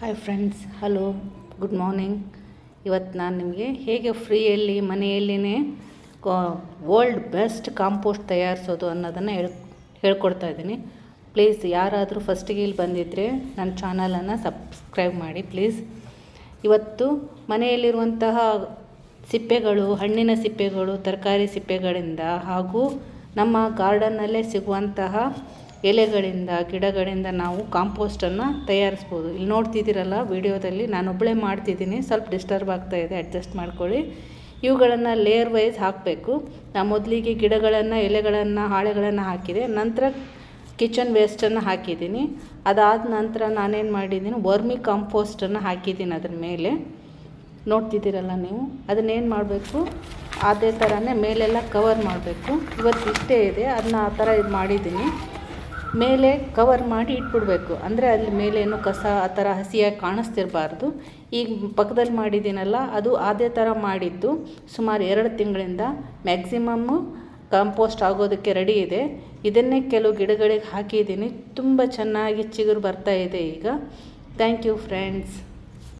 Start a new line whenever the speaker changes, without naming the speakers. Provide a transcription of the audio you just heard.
Hi friends, hello, good morning. ಇವತ್ತು ನಾನು ನಿಮಗೆ ಹೇಗೆ ಫ್ರೀಯಲ್ಲಿ ಮನೆಯಲ್ಲಿನೇ ವರ್ಲ್ಡ್ ಬೆಸ್ಟ್ ಕಾಂಪೋಸ್ಟ್ ತಯಾರಿಸೋದು ಅನ್ನೋದನ್ನು ಹೇಳ್ಕೊಡ್ತಾ ಇದ್ದೀನಿ. ಪ್ಲೀಸ್ ಯಾರಾದರೂ ಫಸ್ಟಿಗೆ ಇಲ್ಲಿ ಬಂದಿದ್ದರೆ ನನ್ನ ಚಾನಲನ್ನು ಸಬ್ಸ್ಕ್ರೈಬ್ ಮಾಡಿ ಪ್ಲೀಸ್. ಇವತ್ತು ಮನೆಯಲ್ಲಿರುವಂತಹ ಸಿಪ್ಪೆಗಳು, ಹಣ್ಣಿನ ಸಿಪ್ಪೆಗಳು, ತರಕಾರಿ ಸಿಪ್ಪೆಗಳಿಂದ ಹಾಗೂ ನಮ್ಮ ಗಾರ್ಡನ್ನಲ್ಲೇ ಸಿಗುವಂತಹ ಎಲೆಗಳಿಂದ, ಗಿಡಗಳಿಂದ ನಾವು ಕಾಂಪೋಸ್ಟನ್ನು ತಯಾರಿಸ್ಬೋದು. ಇಲ್ಲಿ ನೋಡ್ತಿದ್ದೀರಲ್ಲ ವಿಡಿಯೋದಲ್ಲಿ, ನಾನೊಬ್ಬಳೇ ಮಾಡ್ತಿದ್ದೀನಿ, ಸ್ವಲ್ಪ ಡಿಸ್ಟರ್ಬ್ ಆಗ್ತಾಯಿದೆ, ಅಡ್ಜಸ್ಟ್ ಮಾಡ್ಕೊಳ್ಳಿ. ಇವುಗಳನ್ನು ಲೇಯರ್ ವೈಸ್ ಹಾಕಬೇಕು. ನಾನು ಮೊದಲಿಗೆ ಗಿಡಗಳನ್ನು, ಎಲೆಗಳನ್ನು, ಹಾಳೆಗಳನ್ನು ಹಾಕಿದೆ. ನಂತರ ಕಿಚನ್ ವೇಸ್ಟನ್ನು ಹಾಕಿದ್ದೀನಿ. ಅದಾದ ನಂತರ ನಾನೇನು ಮಾಡಿದ್ದೀನಿ, ವರ್ಮಿ ಕಾಂಪೋಸ್ಟನ್ನು ಹಾಕಿದ್ದೀನಿ ಅದ್ರ ಮೇಲೆ. ನೋಡ್ತಿದ್ದೀರಲ್ಲ ನೀವು, ಅದನ್ನೇನು ಮಾಡಬೇಕು, ಅದೇ ಥರನೇ ಮೇಲೆಲ್ಲ ಕವರ್ ಮಾಡಬೇಕು. ಇವತ್ತು ಇಷ್ಟೇ ಇದೆ, ಅದನ್ನ ಆ ಥರ ಇದು ಮಾಡಿದ್ದೀನಿ. ಮೇಲೆ ಕವರ್ ಮಾಡಿ ಇಟ್ಬಿಡಬೇಕು, ಅಂದರೆ ಅಲ್ಲಿ ಮೇಲೆ ಏನು ಕಸ ಆ ಥರ ಹಸಿಯಾಗಿ ಕಾಣಿಸ್ತಿರಬಾರ್ದು. ಈಗ ಪಕ್ಕದಲ್ಲಿ ಮಾಡಿದ್ದೀನಲ್ಲ, ಅದು ಅದೇ ಥರ ಮಾಡಿದ್ದು ಸುಮಾರು 2 ತಿಂಗಳಿಂದ ಮ್ಯಾಕ್ಸಿಮಮ್ಮು ಕಾಂಪೋಸ್ಟ್ ಆಗೋದಕ್ಕೆ ರೆಡಿ ಇದೆ. ಇದನ್ನೇ ಕೆಲವು ಗಿಡಗಳಿಗೆ ಹಾಕಿದ್ದೀನಿ, ತುಂಬ ಚೆನ್ನಾಗಿ ಚಿಗುರು ಬರ್ತಾ ಇದೆ ಈಗ. Thank you friends.